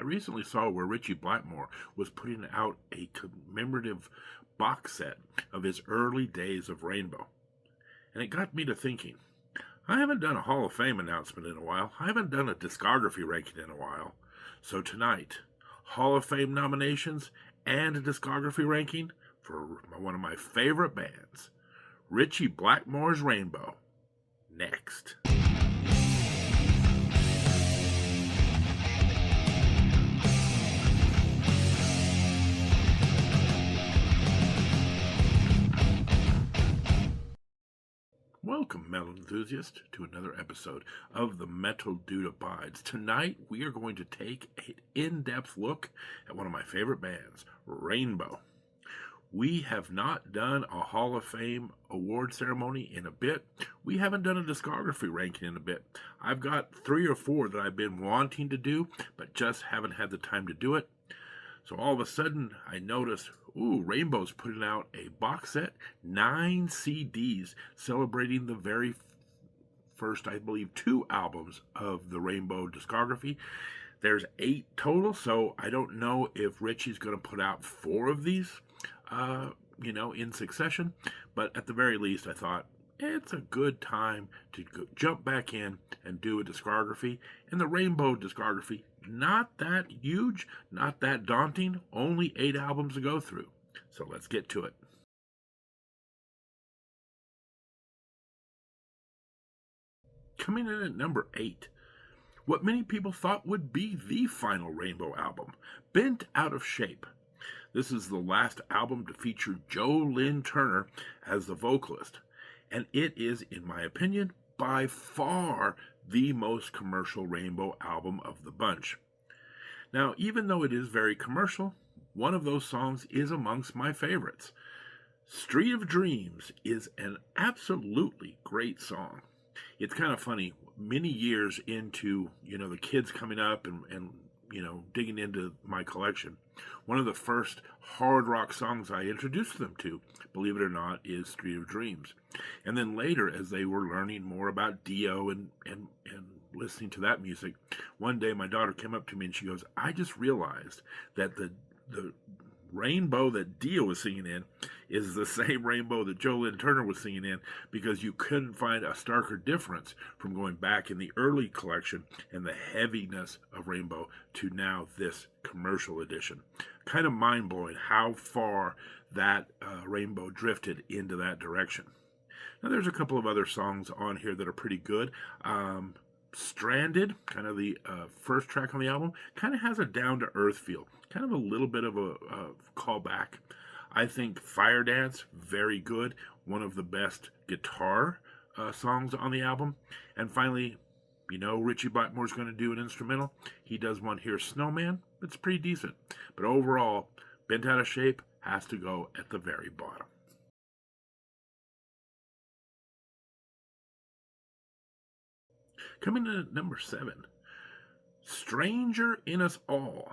I recently saw where Richie Blackmore was putting out a commemorative box set of his early days of Rainbow. And it got me to thinking, I haven't done a Hall of Fame announcement in a while. I haven't done a discography ranking in a while. So tonight, Hall of Fame nominations and a discography ranking for one of my favorite bands, Richie Blackmore's Rainbow. Next. Welcome, metal enthusiast, to another episode of The Metal Dude Abides. Tonight, we are going to take an in-depth look at one of my favorite bands, Rainbow. We have not done a Hall of Fame award ceremony in a bit. We haven't done a discography ranking in a bit. I've got 3 or 4 that I've been wanting to do, but just haven't had the time to do it. So all of a sudden, I noticed, Rainbow's putting out a box set, 9 CDs, celebrating the very first, I believe, 2 albums of the Rainbow discography. There's 8 total, so I don't know if Richie's going to put out 4 of these, in succession. But at the very least, I thought, it's a good time to jump back in and do a discography. And the Rainbow discography, not that huge, not that daunting, only 8 albums to go through. So let's get to it. Coming in at number 8, what many people thought would be the final Rainbow album, Bent Out of Shape. This is the last album to feature Joe Lynn Turner as the vocalist, and it is, in my opinion, by far the most commercial Rainbow album of the bunch. Now, even though it is very commercial, one of those songs is amongst my favorites. Street of Dreams is an absolutely great song. It's kind of funny, many years into, the kids coming up and digging into my collection, one of the first hard rock songs I introduced them to, believe it or not, is Street of Dreams. And then later, as they were learning more about Dio and listening to that music, one day my daughter came up to me and she goes, I just realized that the Rainbow that Dio was singing in is the same Rainbow that Joe Lynn Turner was singing in, because you couldn't find a starker difference from going back in the early collection and the heaviness of Rainbow to now this commercial edition. Kind of mind-blowing how far that Rainbow drifted into that direction. Now there's a couple of other songs on here that are pretty good. Stranded, kind of the first track on the album, kind of has a down-to-earth feel, kind of a little bit of a callback. I think Fire Dance, very good, one of the best guitar songs on the album. And finally, Richie Blackmore's going to do an instrumental. He does one here, Snowman. It's pretty decent. But overall, Bent Out of Shape has to go at the very bottom. Coming in at number 7, Stranger in Us All.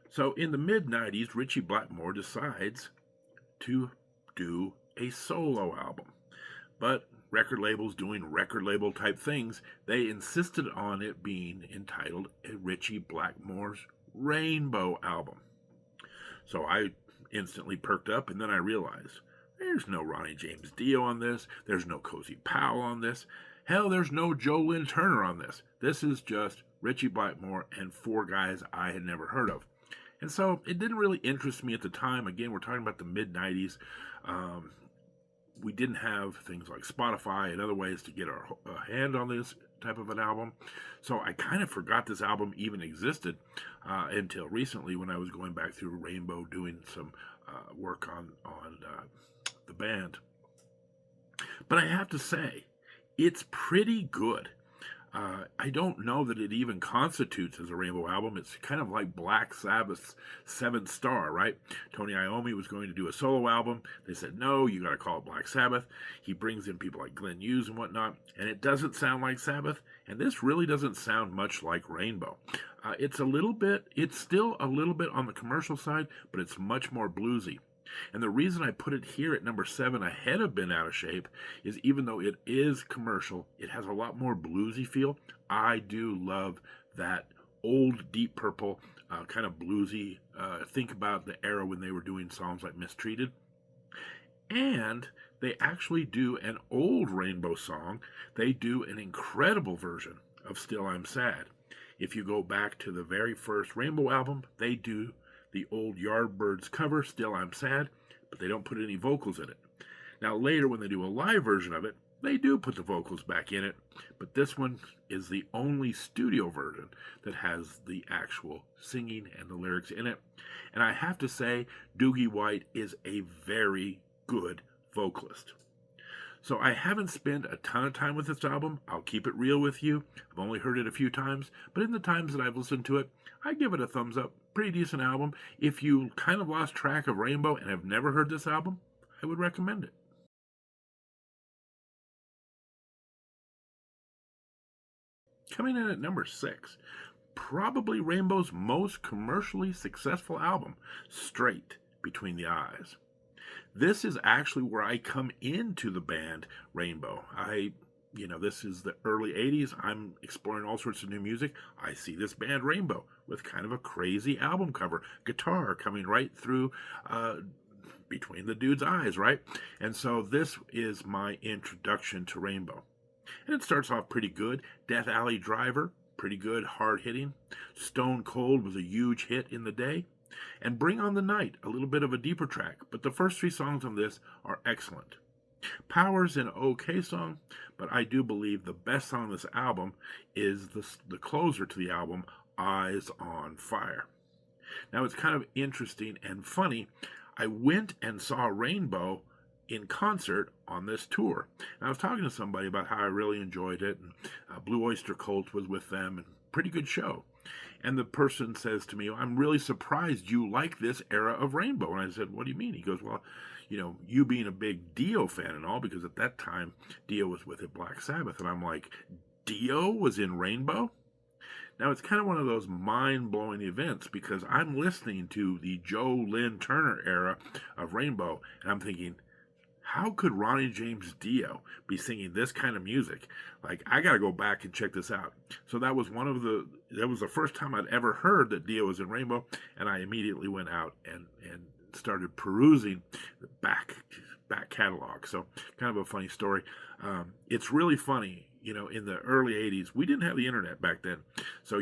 So in the mid-90s, Richie Blackmore decides to do a solo album. But record labels doing record label type things, they insisted on it being entitled a Richie Blackmore's Rainbow album. So I instantly perked up, and then I realized, there's no Ronnie James Dio on this, there's no Cozy Powell on this, hell, there's no Joe Lynn Turner on this. This is just Richie Blackmore and 4 guys I had never heard of. And so it didn't really interest me at the time. Again, we're talking about the mid-90s. We didn't have things like Spotify and other ways to get our hand on this type of an album. So I kind of forgot this album even existed until recently, when I was going back through Rainbow doing some work on the band. But I have to say, it's pretty good. I don't know that it even constitutes as a Rainbow album. It's kind of like Black Sabbath's 7th Star, right? Tony Iommi was going to do a solo album. They said, no, you got to call it Black Sabbath. He brings in people like Glenn Hughes and whatnot, and it doesn't sound like Sabbath, and this really doesn't sound much like Rainbow. It's still a little bit on the commercial side, but it's much more bluesy. And the reason I put it here at number 7 ahead of Bent Out of Shape is, even though it is commercial, it has a lot more bluesy feel. I do love that old Deep Purple, kind of bluesy. Think about the era when they were doing songs like Mistreated. And they actually do an old Rainbow song. They do an incredible version of Still I'm Sad. If you go back to the very first Rainbow album, they do the old Yardbirds cover, Still I'm Sad, but they don't put any vocals in it. Now, later, when they do a live version of it, they do put the vocals back in it, but this one is the only studio version that has the actual singing and the lyrics in it. And I have to say, Doogie White is a very good vocalist. So I haven't spent a ton of time with this album. I'll keep it real with you. I've only heard it a few times, but in the times that I've listened to it, I give it a thumbs up. Pretty decent album. If you kind of lost track of Rainbow and have never heard this album, I would recommend it. Coming in at number 6, probably Rainbow's most commercially successful album, Straight Between the Eyes. This is actually where I come into the band Rainbow. This is the early 80s. I'm exploring all sorts of new music. I see this band Rainbow with kind of a crazy album cover, guitar coming right through between the dude's eyes, right? And so this is my introduction to Rainbow. And it starts off pretty good. Death Alley Driver, pretty good, hard hitting. Stone Cold was a huge hit in the day. And Bring on the Night, a little bit of a deeper track, but the first 3 songs on this are excellent. Power's an okay song, but I do believe the best song on this album is the closer to the album, Eyes on Fire. Now, it's kind of interesting and funny. I went and saw Rainbow in concert on this tour. And I was talking to somebody about how I really enjoyed it, and Blue Oyster Cult was with them, and pretty good show. And the person says to me, I'm really surprised you like this era of Rainbow. And I said, what do you mean? He goes, well, you being a big Dio fan and all, because at that time, Dio was with Black Sabbath. And I'm like, Dio was in Rainbow? Now, it's kind of one of those mind-blowing events, because I'm listening to the Joe Lynn Turner era of Rainbow, and I'm thinking, how could Ronnie James Dio be singing this kind of music? Like, I got to go back and check this out. So that was the first time I'd ever heard that Dio was in Rainbow, and I immediately went out and started perusing the back catalog. So kind of a funny story. It's really funny, in the early 80s, we didn't have the internet back then. So,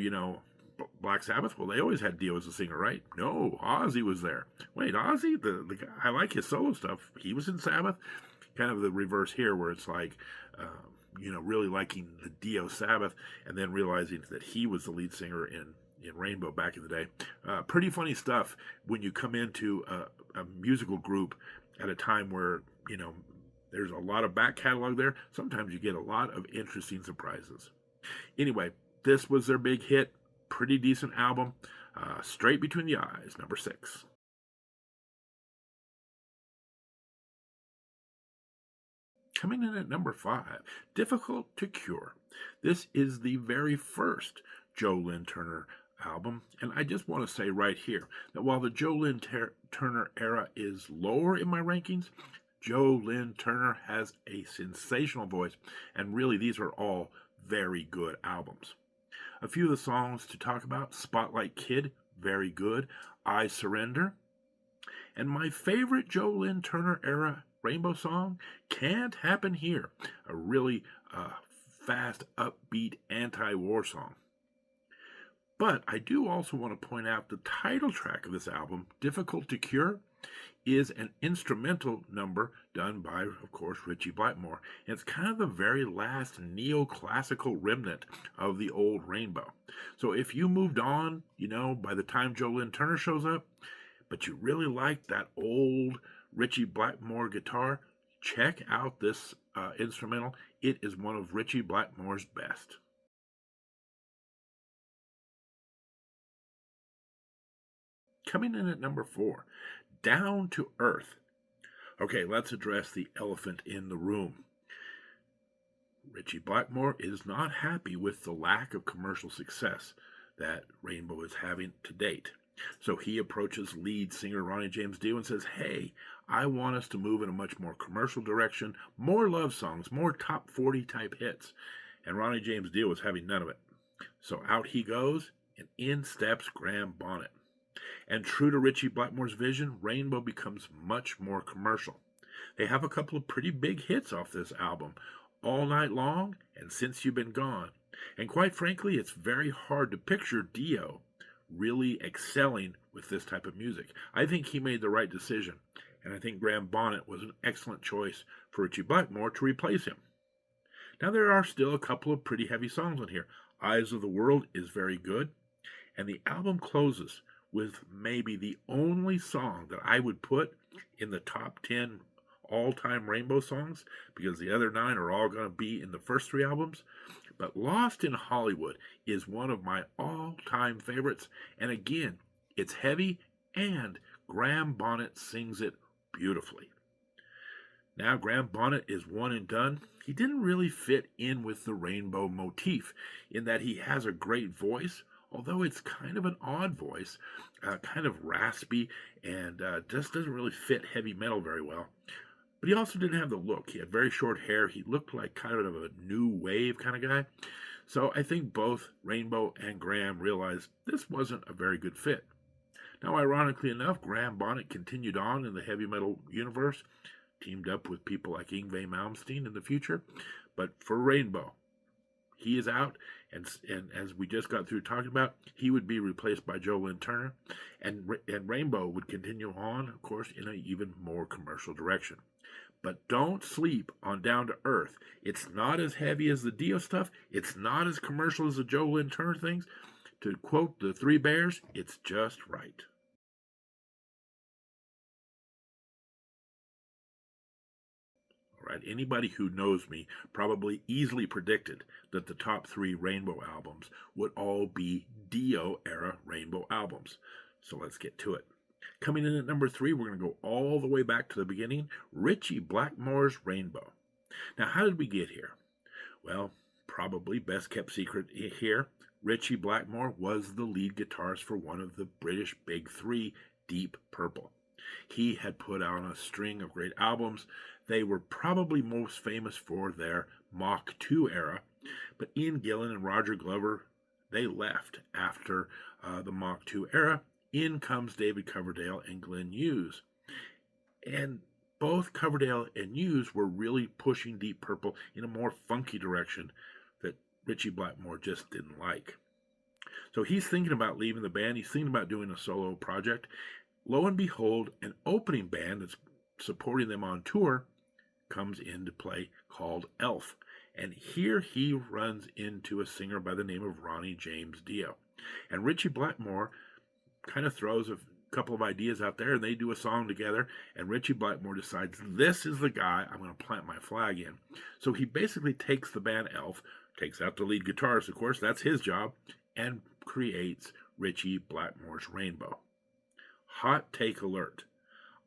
Black Sabbath, well, they always had Dio as a singer, right? No, Ozzy was there. Wait, Ozzy? The guy, I like his solo stuff. He was in Sabbath? Kind of the reverse here, where it's like, really liking the Dio Sabbath, and then realizing that he was the lead singer in Rainbow back in the day. Pretty funny stuff when you come into a musical group at a time where, there's a lot of back catalog there. Sometimes you get a lot of interesting surprises. Anyway, this was their big hit. Pretty decent album. Straight Between the Eyes, number 6. Coming in at number 5, Difficult to Cure. This is the very first Joe Lynn Turner album, and I just want to say right here that while the Joe Lynn Turner era is lower in my rankings, Joe Lynn Turner has a sensational voice, and really these are all very good albums. A few of the songs to talk about: Spotlight Kid, very good. I Surrender. And my favorite Joe Lynn Turner era Rainbow song, Can't Happen Here, a really fast, upbeat, anti-war song. But I do also want to point out the title track of this album, Difficult to Cure, is an instrumental number done by, of course, Ritchie Blackmore. And it's kind of the very last neoclassical remnant of the old Rainbow. So if you moved on, by the time Joe Lynn Turner shows up, but you really like that old Ritchie Blackmore guitar, check out this instrumental. It is one of Ritchie Blackmore's best. Coming in at number 4, Down to Earth. Okay, let's address the elephant in the room. Ritchie Blackmore is not happy with the lack of commercial success that Rainbow is having to date. So he approaches lead singer Ronnie James Dio and says, hey, I want us to move in a much more commercial direction, more love songs, more top 40 type hits. And Ronnie James Dio was having none of it. So out he goes and in steps Graham Bonnet. And true to Ritchie Blackmore's vision, Rainbow becomes much more commercial. They have a couple of pretty big hits off this album, All Night Long and Since You've Been Gone. And quite frankly, it's very hard to picture Dio really excelling with this type of music. I think he made the right decision, and I think Graham Bonnet was an excellent choice for Ritchie Blackmore to replace him. Now, there are still a couple of pretty heavy songs on here. Eyes of the World is very good, and the album closes with maybe the only song that I would put in the top 10 all-time Rainbow songs, because the other 9 are all going to be in the first 3 albums. But Lost in Hollywood is one of my all-time favorites, and again, it's heavy, and Graham Bonnet sings it beautifully. Now, Graham Bonnet is one and done. He didn't really fit in with the Rainbow motif in that he has a great voice, although it's kind of an odd voice, kind of raspy, and just doesn't really fit heavy metal very well. But he also didn't have the look. He had very short hair. He looked like kind of a new wave kind of guy. So I think both Rainbow and Graham realized this wasn't a very good fit. Now, ironically enough, Graham Bonnet continued on in the heavy metal universe, teamed up with people like Yngwie Malmsteen in the future. But for Rainbow, he is out, and as we just got through talking about, he would be replaced by Joe Lynn Turner, and Rainbow would continue on, of course, in an even more commercial direction. But don't sleep on Down to Earth. It's not as heavy as the Dio stuff. It's not as commercial as the Joe Lynn Turner things. To quote the Three Bears, it's just right. All right, anybody who knows me probably easily predicted that the top 3 Rainbow albums would all be Dio-era Rainbow albums. So let's get to it. Coming in at number 3, we're going to go all the way back to the beginning, Ritchie Blackmore's Rainbow. Now, how did we get here? Well, probably best kept secret here, Ritchie Blackmore was the lead guitarist for one of the British Big Three, Deep Purple. He had put out a string of great albums. They were probably most famous for their Mach 2 era, but Ian Gillan and Roger Glover, they left after the Mach 2 era. In comes David Coverdale and Glenn Hughes. And both Coverdale and Hughes were really pushing Deep Purple in a more funky direction that Ritchie Blackmore just didn't like. So he's thinking about leaving the band. He's thinking about doing a solo project. Lo and behold, an opening band that's supporting them on tour comes into play called Elf. And here he runs into a singer by the name of Ronnie James Dio. And Ritchie Blackmore kind of throws a couple of ideas out there, and they do a song together, and Ritchie Blackmore decides, this is the guy I'm going to plant my flag in. So he basically takes the band Elf, takes out the lead guitarist, of course, that's his job, and creates Ritchie Blackmore's Rainbow. Hot take alert.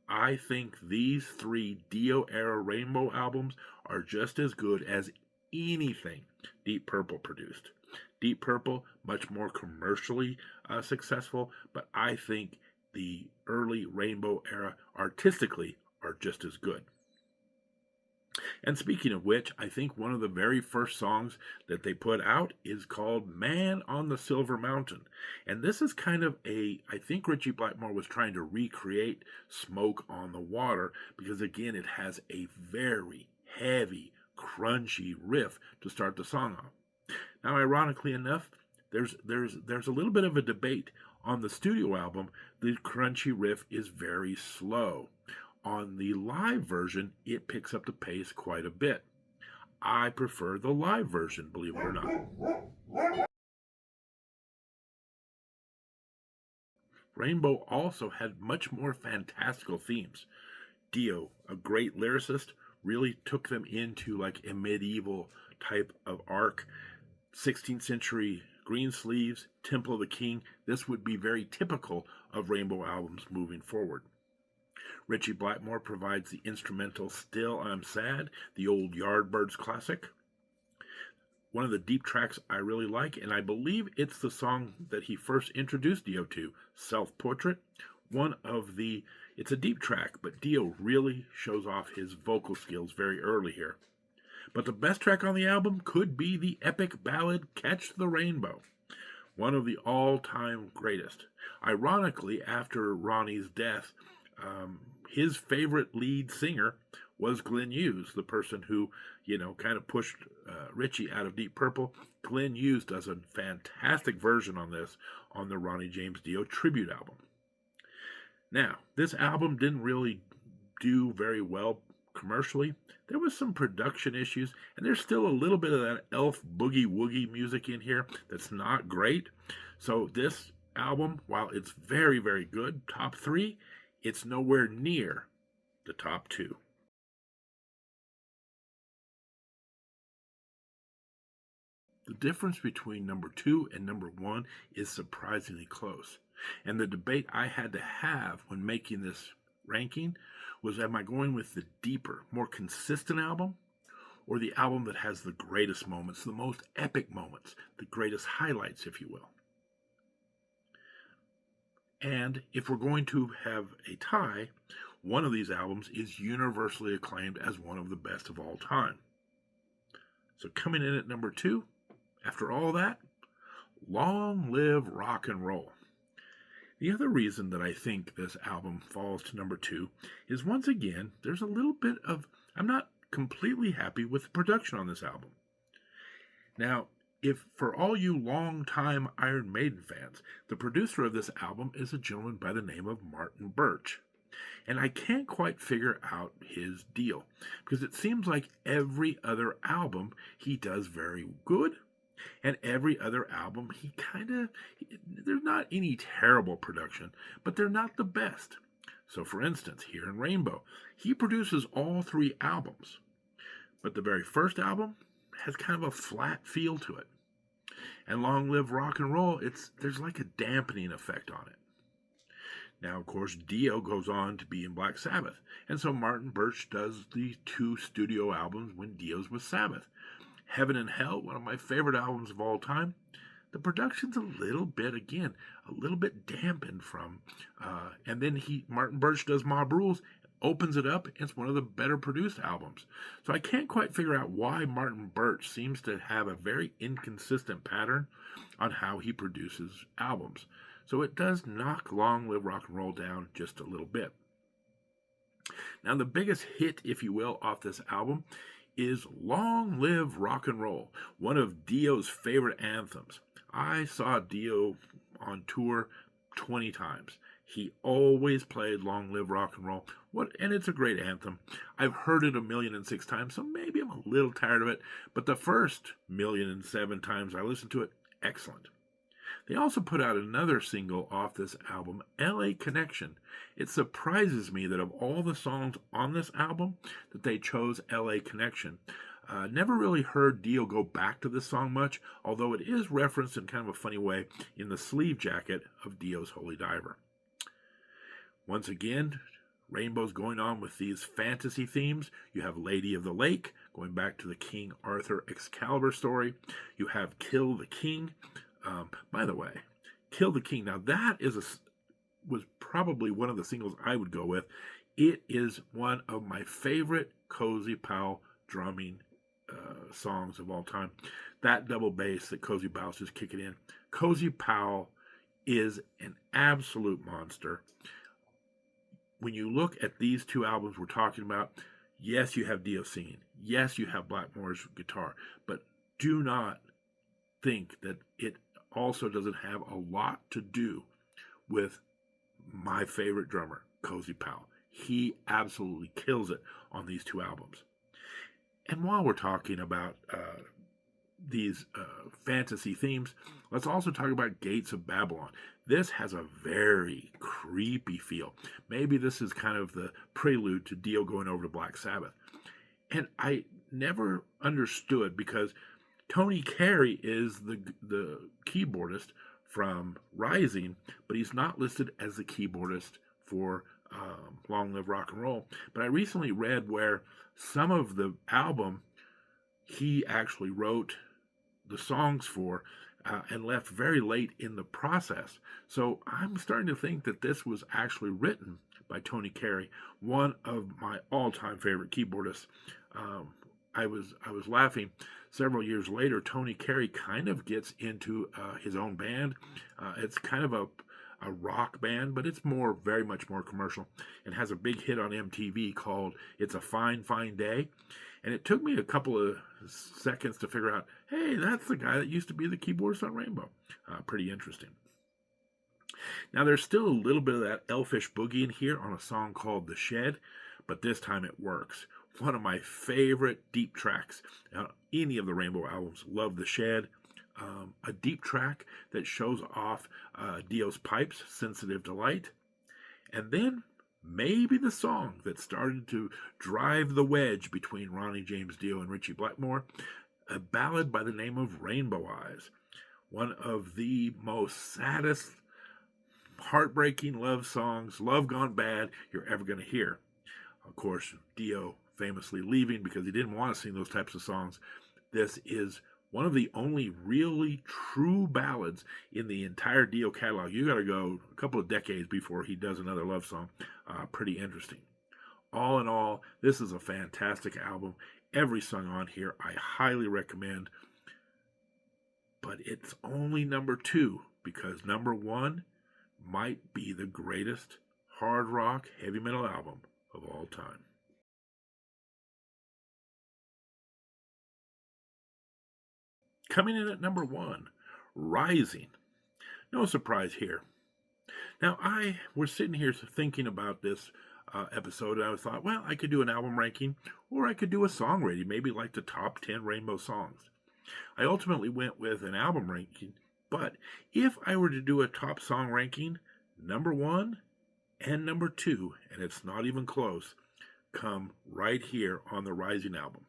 I think these 3 Dio-era Rainbow albums are just as good as anything Deep Purple produced. Deep Purple, much more commercially successful, but I think the early Rainbow era artistically are just as good. And speaking of which, I think one of the very first songs that they put out is called Man on the Silver Mountain. And this is kind of I think Ritchie Blackmore was trying to recreate Smoke on the Water, because again, it has a very heavy, crunchy riff to start the song off. Now, ironically enough, there's a little bit of a debate. On the studio album, the crunchy riff is very slow. On the live version, it picks up the pace quite a bit. I prefer the live version, believe it or not. Rainbow also had much more fantastical themes. Dio, a great lyricist, really took them into like a medieval type of arc. 16th century Greensleeves, Temple of the King, this would be very typical of Rainbow albums moving forward. Ritchie Blackmore provides the instrumental Still I'm Sad, the old Yardbirds classic. One of the deep tracks I really like, and I believe it's the song that he first introduced Dio to, Self-Portrait. It's a deep track, but Dio really shows off his vocal skills very early here. But the best track on the album could be the epic ballad Catch the Rainbow. one of the all-time greatest. Ironically, after Ronnie's death, his favorite lead singer was Glenn Hughes, the person who, kind of pushed Richie out of Deep Purple. Glenn Hughes does a fantastic version on this on the Ronnie James Dio tribute album. Now, this album didn't really do very well commercially. There was some production issues, and there's still a little bit of that Elf boogie woogie music in here that's not great. So this album, while it's very, very good, top 3, it's nowhere near the top 2. The difference between number 2 and number 1 is surprisingly close. And the debate I had to have when making this ranking was, am I going with the deeper, more consistent album, or the album that has the greatest moments, the most epic moments, the greatest highlights, if you will? And if we're going to have a tie, one of these albums is universally acclaimed as one of the best of all time. So coming in at number 2, after all that, Long Live Rock and Roll. The other reason that I think this album falls to number 2 is, once again, there's a little bit of, I'm not completely happy with the production on this album. Now, if for all you long-time Iron Maiden fans, the producer of this album is a gentleman by the name of Martin Birch. And I can't quite figure out his deal, because it seems like every other album he does very good, and every other album he there's not any terrible production, but they're not the best. So for instance, here in Rainbow, he produces all 3 albums, but the very first album has kind of a flat feel to it. And Long Live Rock and Roll, there's like a dampening effect on it. Now, of course, Dio goes on to be in Black Sabbath, and so Martin Birch does the 2 studio albums when Dio's with Sabbath. Heaven and Hell, one of my favorite albums of all time. The production's a little bit dampened from, and then Martin Birch does Mob Rules, opens it up, and it's one of the better produced albums. So I can't quite figure out why Martin Birch seems to have a very inconsistent pattern on how he produces albums. So it does knock Long Live Rock and Roll down just a little bit. Now, the biggest hit, if you will, off this album is Long Live Rock and Roll, one of Dio's favorite anthems. I saw Dio on tour 20 times. He always played Long Live Rock and Roll, and it's a great anthem. I've heard it 1,000,006 times, so maybe I'm a little tired of it, but the first 1,000,007 times I listened to it, excellent. They also put out another single off this album, LA Connection. It surprises me that of all the songs on this album, that they chose LA Connection. Never really heard Dio go back to this song much, although it is referenced in kind of a funny way in the sleeve jacket of Dio's Holy Diver. Once again, Rainbow's going on with these fantasy themes. You have Lady of the Lake, going back to the King Arthur Excalibur story. You have Kill the King. By the way, Kill the King. Now that was probably one of the singles I would go with. It is one of my favorite Cozy Powell drumming songs of all time. That double bass that Cozy Powell's just kicking in. Cozy Powell is an absolute monster. When you look at these 2 albums we're talking about, yes, you have Dio singing. Yes, you have Blackmore's guitar. But do not think that it also doesn't have a lot to do with my favorite drummer, Cozy Powell. He absolutely kills it on these 2 albums. And while we're talking about these fantasy themes, let's also talk about Gates of Babylon. This has a very creepy feel. Maybe this is kind of the prelude to Dio going over to Black Sabbath. And I never understood, because Tony Carey is the keyboardist from Rising, but he's not listed as the keyboardist for Long Live Rock and Roll. But I recently read where some of the album he actually wrote the songs for and left very late in the process. So I'm starting to think that this was actually written by Tony Carey, one of my all-time favorite keyboardists. I was laughing. Several years later, Tony Carey kind of gets into his own band. It's kind of a rock band, but it's very much more commercial, and has a big hit on MTV called "It's a Fine Fine Day." And it took me a couple of seconds to figure out, hey, that's the guy that used to be the keyboardist on Rainbow. Pretty interesting. Now, there's still a little bit of that elfish boogie in here on a song called The Shed, but this time it works. One of my favorite deep tracks. Any of the Rainbow albums, love The Shed. A deep track that shows off Dio's pipes, Sensitive to Light. And then maybe the song that started to drive the wedge between Ronnie James Dio and Ritchie Blackmore, a ballad by the name of Rainbow Eyes. One of the most saddest, heartbreaking love songs, love gone bad, you're ever going to hear. Of course, Dio famously leaving because he didn't want to sing those types of songs. This is one of the only really true ballads in the entire Dio catalog. You got to go a couple of decades before he does another love song. Pretty interesting. All in all, this is a fantastic album. Every song on here I highly recommend. But it's only number 2 because number 1 might be the greatest hard rock heavy metal album of all time. Coming in at number 1, Rising. No surprise here. Now, I was sitting here thinking about this episode, and I thought, well, I could do an album ranking, or I could do a song rating, maybe like the top 10 Rainbow songs. I ultimately went with an album ranking, but if I were to do a top song ranking, number 1 and number 2, and it's not even close, come right here on the Rising album.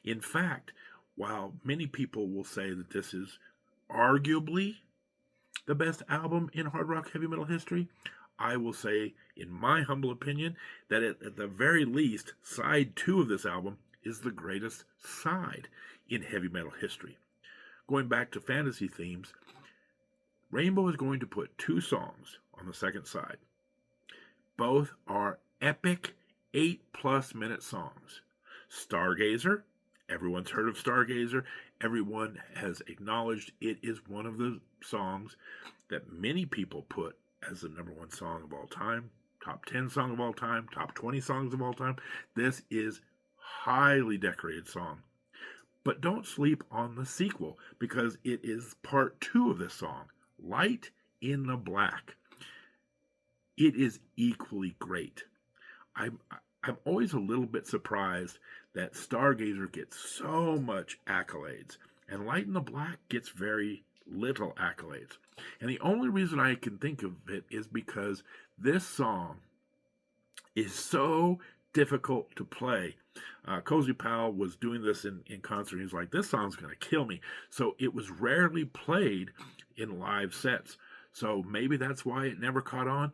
In fact, while many people will say that this is arguably the best album in hard rock heavy metal history, I will say, in my humble opinion, that at the very least, side 2 of this album is the greatest side in heavy metal history. Going back to fantasy themes, Rainbow is going to put 2 songs on the second side. Both are epic 8+ minute songs. Stargazer, everyone's heard of Stargazer. Everyone has acknowledged it is one of the songs that many people put as the number 1 song of all time, top 10 song of all time, top 20 songs of all time. This is highly decorated song. But don't sleep on the sequel, because it is part 2 of this song, Light in the Black. It is equally great. I'm always a little bit surprised that Stargazer gets so much accolades, and Light in the Black gets very little accolades. And the only reason I can think of it is because this song is so difficult to play. Cozy Powell was doing this in concert. He was like, this song's going to kill me. So it was rarely played in live sets. So maybe that's why it never caught on.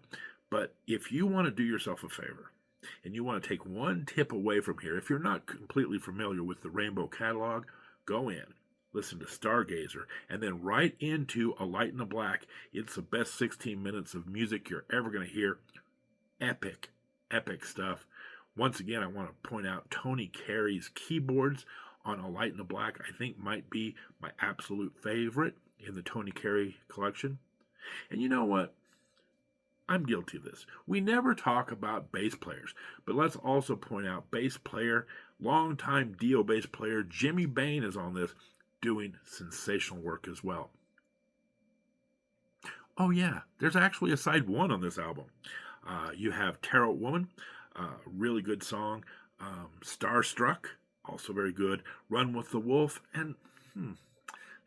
But if you want to do yourself a favor, and you want to take one tip away from here, if you're not completely familiar with the Rainbow catalog, go in, listen to Stargazer, and then right into A Light in the Black. It's the best 16 minutes of music you're ever going to hear. Epic, epic stuff. Once again, I want to point out Tony Carey's keyboards on A Light in the Black, I think might be my absolute favorite in the Tony Carey collection. And you know what? I'm guilty of this. We never talk about bass players, but let's also point out bass player, longtime Dio bass player Jimmy Bain is on this, doing sensational work as well. Oh yeah, there's actually a side 1 on this album. You have Tarot Woman, really good song. Starstruck, also very good. Run with the Wolf, and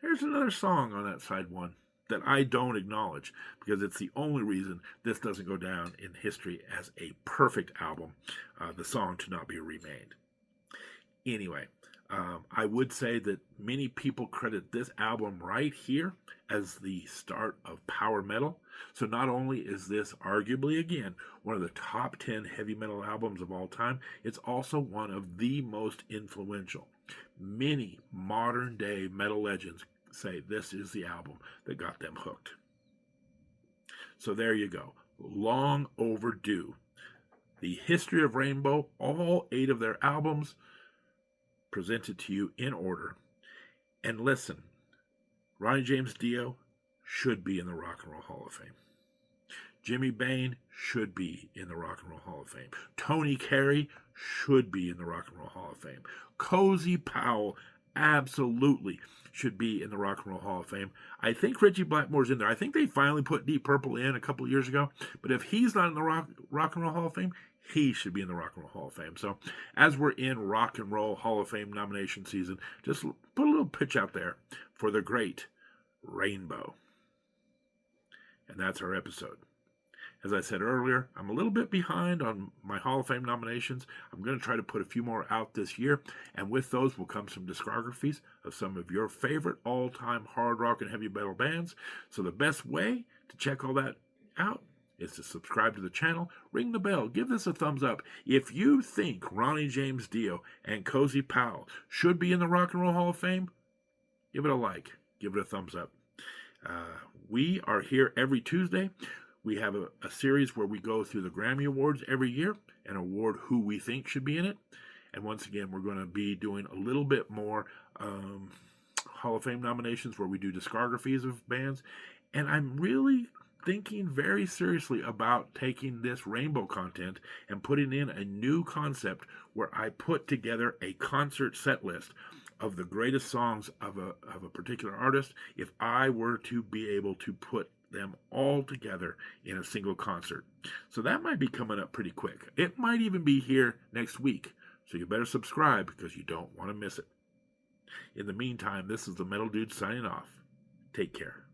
there's another song on that side 1 that I don't acknowledge, because it's the only reason this doesn't go down in history as a perfect album, the song to not be remade. Anyway, I would say that many people credit this album right here as the start of power metal. So not only is this arguably, again, one of the top 10 heavy metal albums of all time, it's also one of the most influential. Many modern day metal legends say this is the album that got them hooked. So there you go. Long overdue. The history of Rainbow, all 8 of their albums, presented to you in order. And listen, Ronnie James Dio should be in the Rock and Roll Hall of Fame. Jimmy Bain should be in the Rock and Roll Hall of Fame. Tony Carey should be in the Rock and Roll Hall of Fame. Cozy Powell absolutely should be in the Rock and Roll Hall of Fame. I think Richie Blackmore's in there. I think they finally put Deep Purple in a couple of years ago. But if he's not in the Rock and Roll Hall of Fame, he should be in the Rock and Roll Hall of Fame. So as we're in Rock and Roll Hall of Fame nomination season, just put a little pitch out there for the great Rainbow. And that's our episode. As I said earlier, I'm a little bit behind on my Hall of Fame nominations. I'm going to try to put a few more out this year, and with those will come some discographies of some of your favorite all-time hard rock and heavy metal bands. So the best way to check all that out is to subscribe to the channel, ring the bell, give this a thumbs up. If you think Ronnie James Dio and Cozy Powell should be in the Rock and Roll Hall of Fame, give it a like, give it a thumbs up. We are here every Tuesday. We have a series where we go through the Grammy Awards every year and award who we think should be in it. And once again, we're going to be doing a little bit more Hall of Fame nominations where we do discographies of bands. And I'm really thinking very seriously about taking this Rainbow content and putting in a new concept where I put together a concert set list of the greatest songs of a particular artist if I were to be able to put them all together in a single concert. So that might be coming up pretty quick. It might even be here next week. So you better subscribe because you don't want to miss it. In the meantime, this is the Metal Dude signing off. Take care.